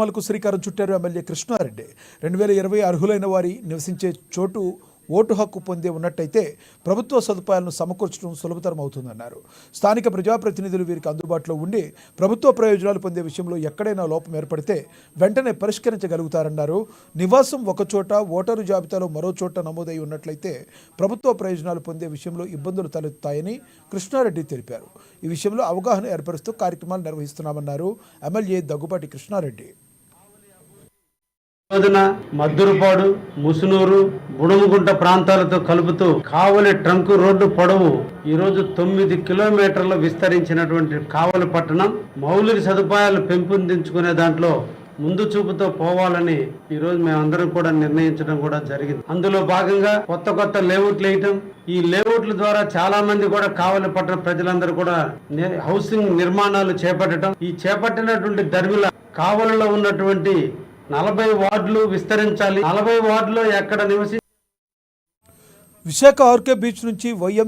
మలకు శ్రీకారం చుట్టారు ఎమ్మెల్యే కృష్ణారెడ్డి. 2020 అర్హులైన వారి నివసించే చోటు ఓటు హక్కు పొందే ఉన్నట్టయితే ప్రభుత్వ సదుపాయాలను సమకూర్చడం సులభతరం అవుతుందన్నారు. స్థానిక ప్రజాప్రతినిధులు వీరికి అందుబాటులో ఉండి ప్రభుత్వ ప్రయోజనాలు పొందే విషయంలో ఎక్కడైనా లోపం ఏర్పడితే వెంటనే పరిష్కరించగలుగుతారన్నారు. నివాసం ఒక చోట, ఓటరు జాబితాలో మరో చోట నమోదై ఉన్నట్లయితే ప్రభుత్వ ప్రయోజనాలు పొందే విషయంలో ఇబ్బందులు తలెత్తాయని కృష్ణారెడ్డి తెలిపారు. ఈ విషయంలో అవగాహన ఏర్పరుస్తూ కార్యక్రమాలు నిర్వహిస్తున్నామన్నారు ఎమ్మెల్యే దగ్గుపాటి కృష్ణారెడ్డి. మద్దురుపాడు, ముసునూరు, బుడుముగుంట ప్రాంతాలతో కలుపుతూ కావలి ట్రంక్ రోడ్డు పొడవు ఈరోజు 9 కిలోమీటర్లు విస్తరించినటువంటి కావలి పట్టణం మౌలిక సదుపాయాలు పెంపొందించుకునే దాంట్లో ముందు చూపుతో పోవాలని ఈరోజు మేమందరం కూడా నిర్ణయించడం కూడా జరిగింది. అందులో భాగంగా కొత్త లేఅవుట్లు వేయటం, ఈ లేఅవుట్ల ద్వారా చాలా మంది కూడా కావలి పట్టణ ప్రజలందరూ కూడా హౌసింగ్ నిర్మాణాలు చేపట్టడం, ఈ చేపట్టినటువంటి ధర్మిల కావలిలో ఉన్నటువంటి 40 వార్డులు విస్తరించాలి. 40 వార్డులో ఎక్కడ నివసి విశాఖ ఆర్కే బీచ్ నుంచి వైఎం